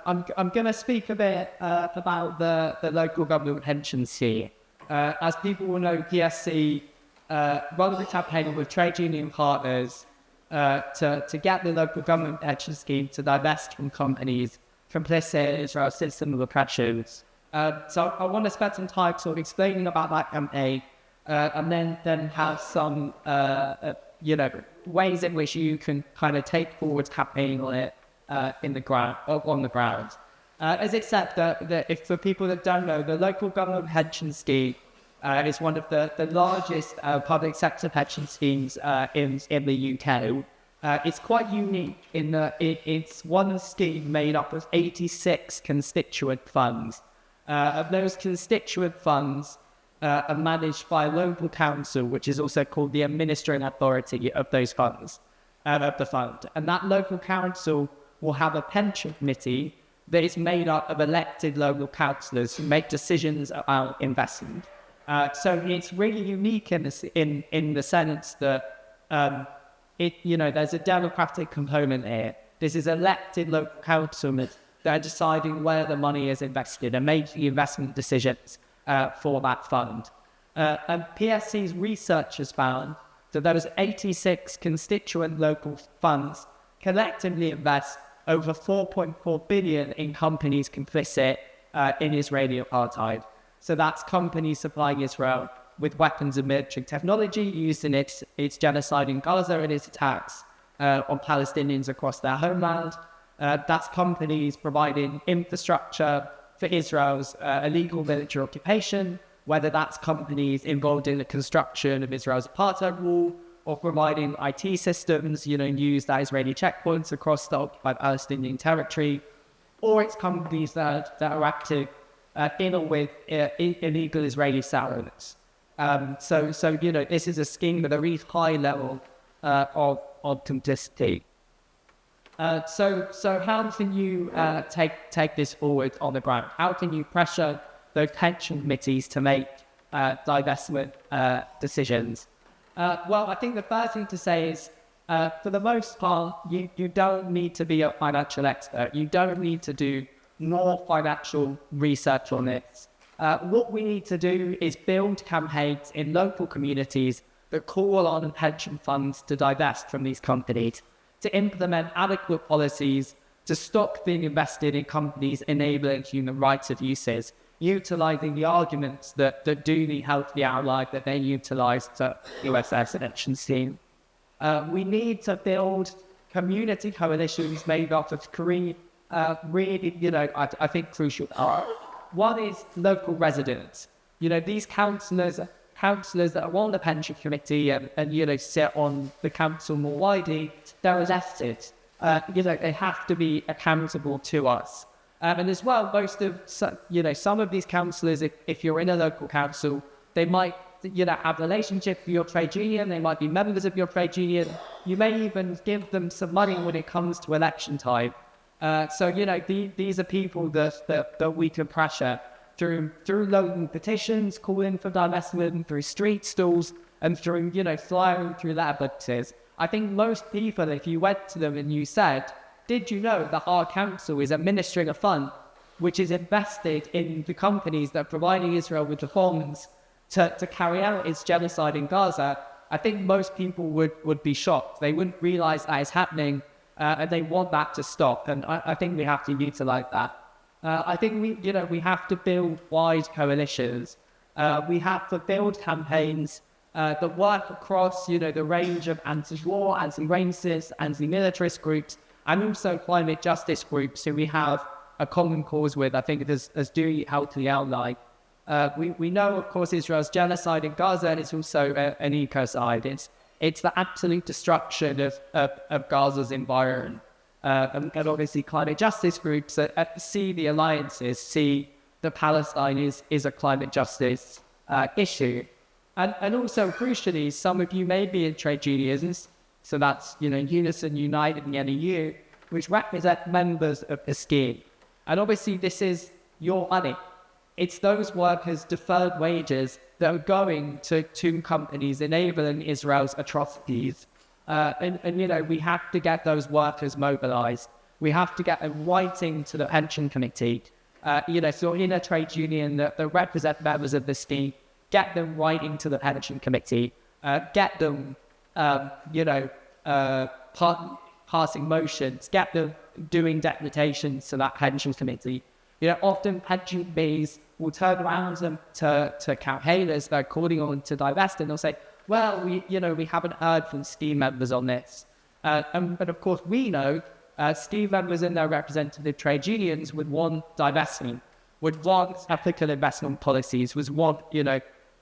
I'm going to speak a bit about the local government pension scheme. As people will know, PSC runs a campaign with trade union partners to get the local government pension scheme to divest from companies complicit in Israel's system of oppressions. So I want to spend some time sort of explaining about that campaign, and then have some ways in which you can kind of take forward campaigning on it on the ground. As it said, if for people that don't know, the local government pension scheme is one of the largest public sector pension schemes in the UK. It's quite unique in that it's one scheme made up of 86 constituent funds. Of those constituent funds are managed by a local council, which is also called the administering authority of those funds, of the fund. And that local council will have a pension committee that is made up of elected local councillors who make decisions about investment. So it's really unique in the sense that there's a democratic component here. This is elected local councilmen that are deciding where the money is invested and making investment decisions for that fund. And PSC's research has found that those 86 constituent local funds collectively invest over 4.4 billion in companies complicit in Israeli apartheid. So that's companies supplying Israel with weapons and military technology used in its genocide in Gaza and its attacks on Palestinians across their homeland. That's companies providing infrastructure for Israel's illegal military occupation, whether that's companies involved in the construction of Israel's apartheid wall, or providing IT systems, used at Israeli checkpoints across the occupied Palestinian territory, or it's companies that are active in or with illegal Israeli settlements. So this is a scheme with a really high level of complicity. So how can you take this forward on the ground? How can you pressure those pension committees to make divestment decisions? Well, I think the first thing to say is, for the most part, you don't need to be a financial expert. You don't need to do more financial research on this. What we need to do is build campaigns in local communities that call on pension funds to divest from these companies, to implement adequate policies to stop being invested in companies enabling human rights abuses, utilising the arguments that do need healthy outline that they utilise to USS pension scheme. We need to build community coalitions made up of three I think crucial parts. One is local residents. These councillors that are on the pension committee and sit on the council more widely, they're elected. They have to be accountable to us. And as well, some of these councillors, if you're in a local council, they might, have a relationship with your trade union. They might be members of your trade union. You may even give them some money when it comes to election time. These are people that we can pressure through local petitions, calling for divestment, through street stalls, and through, flying through letterboxes. I think most people, if you went to them and you said, did you know that our council is administering a fund which is invested in the companies that are providing Israel with the funds to carry out its genocide in Gaza? I think most people would be shocked. They wouldn't realize that is happening, and they want that to stop. And I think we have to utilize that. I think we have to build wide coalitions. We have to build campaigns that work across, the range of anti-war, anti-racist, anti-militarist groups, and also climate justice groups who we have a common cause with. I think as Dewey helpfully outlined. We know, of course, Israel's genocide in Gaza, and it's also an ecocide. It's the absolute destruction of Gaza's environment. And obviously climate justice groups that see the alliances, see that Palestine is a climate justice issue. And also, crucially, some of you may be in trade unions, so that's, Unison, United, and the NEU, which represent members of the scheme. And obviously, this is your money. It's those workers' deferred wages that are going to companies enabling Israel's atrocities. We have to get those workers mobilized. We have to get them writing to the pension committee. So you're in a trade union that represent members of the scheme, get them writing to the pension committee, get them, passing motions, get them doing deputations to that pension committee. Often pension committees will turn around to campaigners they're calling on to divest, and they'll say, well, we haven't heard from scheme members on this. But of course, we know scheme members and their representative trade unions would want divestment, would want ethical investment policies, would want,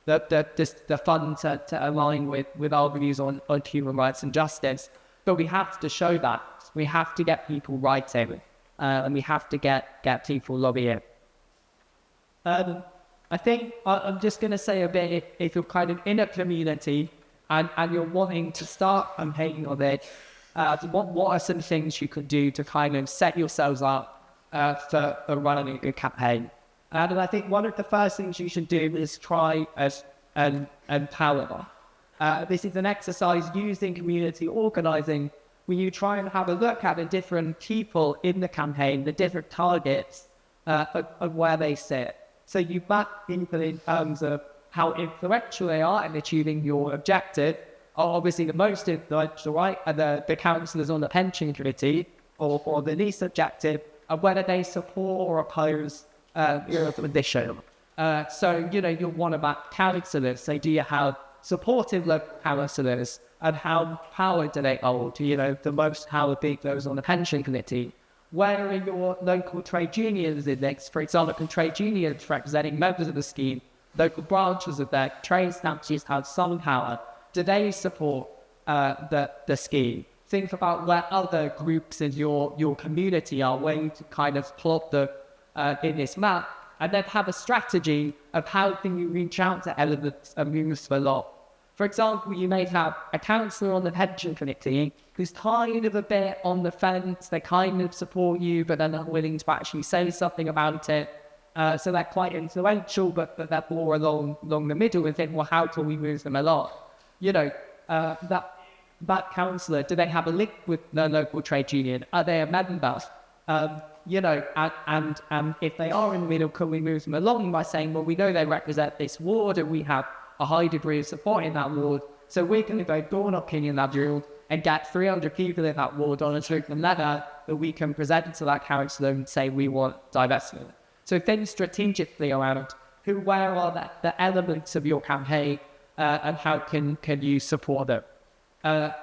the fund to align with our views on human rights and justice. But we have to show that. We have to get people writing, and we have to get people lobbying. I think I'm just going to say a bit, if you're kind of in a community and you're wanting to start campaigning on it, what are some things you could do to kind of set yourselves up for running a campaign? And I think one of the first things you should do is try and empower. This is an exercise used in community organising, where you try and have a look at the different people in the campaign, the different targets of where they sit. So you map people in terms of how influential they are in achieving your objective. Obviously, the most influential, right, are the councillors on the pension committee, or the least objective, and whether they support or oppose your position. So, you'll want about councillors. So do you have supportive local councillors, and how power do they hold? The most power being those on the pension committee. Where are your local trade unions index? For example, trade unions representing members of the scheme, local branches of their trade statutes have some power. Do they support the scheme? Think about where other groups in your community are, where you can kind of plot them in this map, and then have a strategy of how can you reach out to elements and move them along. For example, you may have a councillor on the pension committee who's kind of a bit on the fence. They kind of support you, but they're not willing to actually say something about it. So they're quite influential, but they're more along the middle and think, well, how can we move them along? That councillor, do they have a link with the local trade union? Are they a member? And if they are in the middle, can we move them along by saying, well, we know they represent this ward and we have a high degree of support in that ward, so we can go door knocking in that ward and get 300 people in that ward on a open letter that we can present to that councillor and say we want divestment. So think strategically around where are the elements of your campaign and how can you support them. And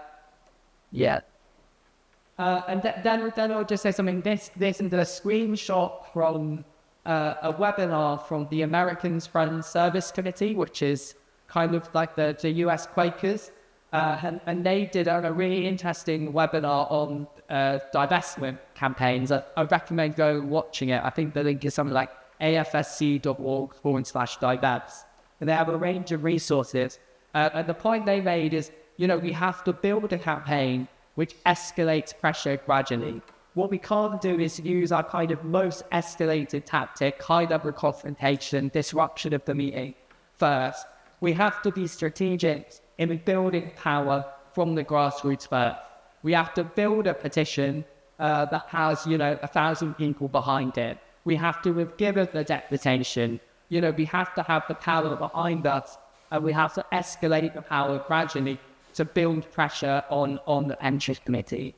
then I'll just say something. This is a screenshot from a webinar from the Americans Friends Service Committee, which is kind of like the US Quakers. And they did a really interesting webinar on divestment campaigns. I recommend going watching it. I think the link is something like afsc.org/divest. And they have a range of resources. And the point they made is, we have to build a campaign which escalates pressure gradually. What we can't do is use our kind of most escalated tactic, high-level confrontation, disruption of the meeting first. We have to be strategic in building power from the grassroots first. We have to build a petition that has, 1,000 people behind it. We have to have given the deputation. We have to have the power behind us, and we have to escalate the power gradually to build pressure on the pension committee.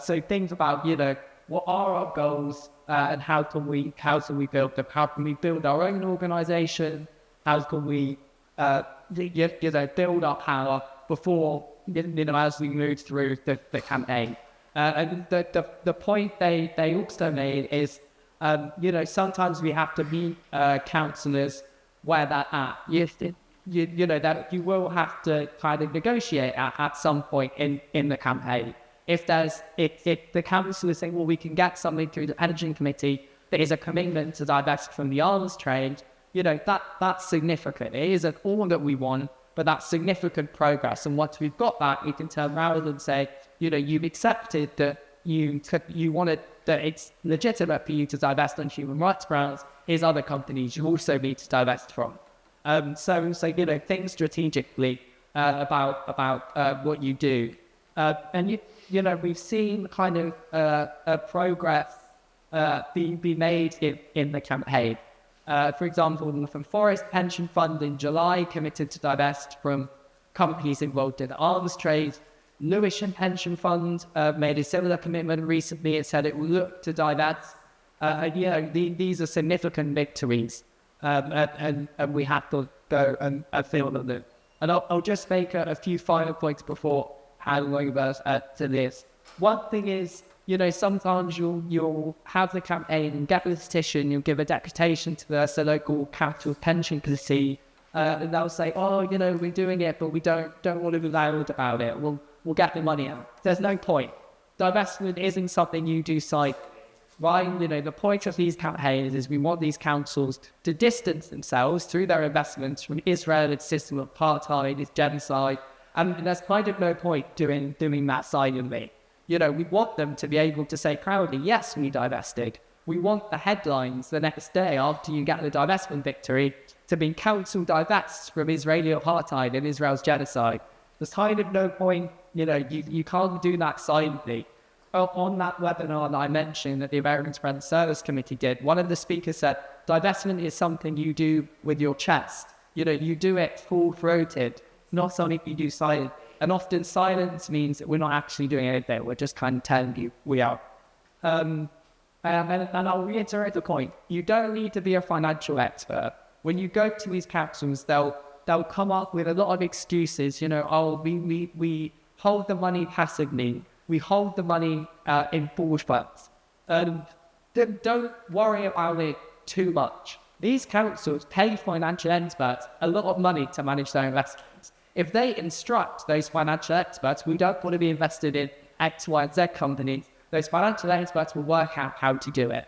So think about, what are our goals and how can we build them? How can we build our own organisation? How can we, build our power before, as we move through the campaign? And the point they also made is, sometimes we have to meet councillors where they're at. That you will have to kind of negotiate at some point in the campaign. If the councillors say, well, we can get something through the pension committee that is a commitment to divest from the arms trade, that's significant. It isn't all that we want, but that's significant progress. And once we've got that, we can turn around and say, you've accepted that you wanted, that it's legitimate for you to divest on human rights grounds. Here's other companies you also need to divest from. So think strategically about what you do. We've seen kind of a progress be made in the campaign. For example, the Forest Pension Fund in July committed to divest from companies involved in the arms trade. Lewisham Pension Fund made a similar commitment recently. It said it will look to divest. These are significant victories, and we have to go and feel them. And I'll just make a few final points before handing over to this. One thing is, sometimes you'll have the campaign and get the petition, you'll give a deputation to the local capital pension committee, and they'll say, we're doing it, but we don't want to be loud about it. We'll get the money out. There's no point. Divestment isn't something you do side. Right? The point of these campaigns is we want these councils to distance themselves through their investments from Israel, its system of apartheid, its genocide, and there's kind of no point doing that silently. We want them to be able to say proudly, yes, we divested. We want the headlines the next day after you get the divestment victory to be council divests from Israeli apartheid and Israel's genocide. There's kind of no point, you can't do that silently. On that webinar that I mentioned that the American Friends Service Committee did, one of the speakers said, divestment is something you do with your chest. You do it full-throated, not something you do silent. And often silence means that we're not actually doing anything. We're just kind of telling you we are. And I'll reiterate the point. You don't need to be a financial expert. When you go to these councils, they'll come up with a lot of excuses. We hold the money passively. We hold the money in forward funds. Don't worry about it too much. These councils pay financial experts a lot of money to manage their investments. If they instruct those financial experts, we don't want to be invested in X, Y, and Z companies, those financial experts will work out how to do it.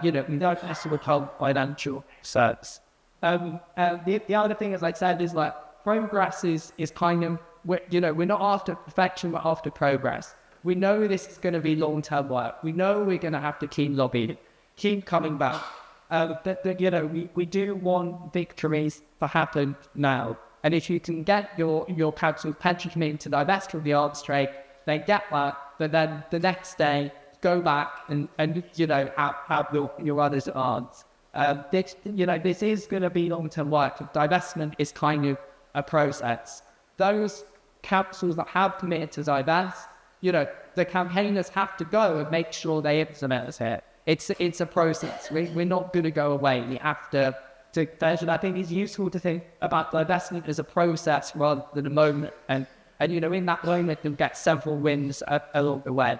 We don't necessarily become financial experts. The other thing, as I said, is like progress is kind of, we're not after perfection, we're after progress. We know this is going to be long-term work. We know we're going to have to keep lobbying, keep coming back. We do want victories to happen now. And if you can get your council pension committee to divest from the arms trade, then get that, but then the next day, go back and have your other demands. This is going to be long-term work. Divestment is kind of a process. Those councils that have committed to divest, the campaigners have to go and make sure they implement it. It's a process. We're not going to go away. We have to I think it's useful to think about divestment as a process rather than a moment. And in that moment, you'll get several wins along the way.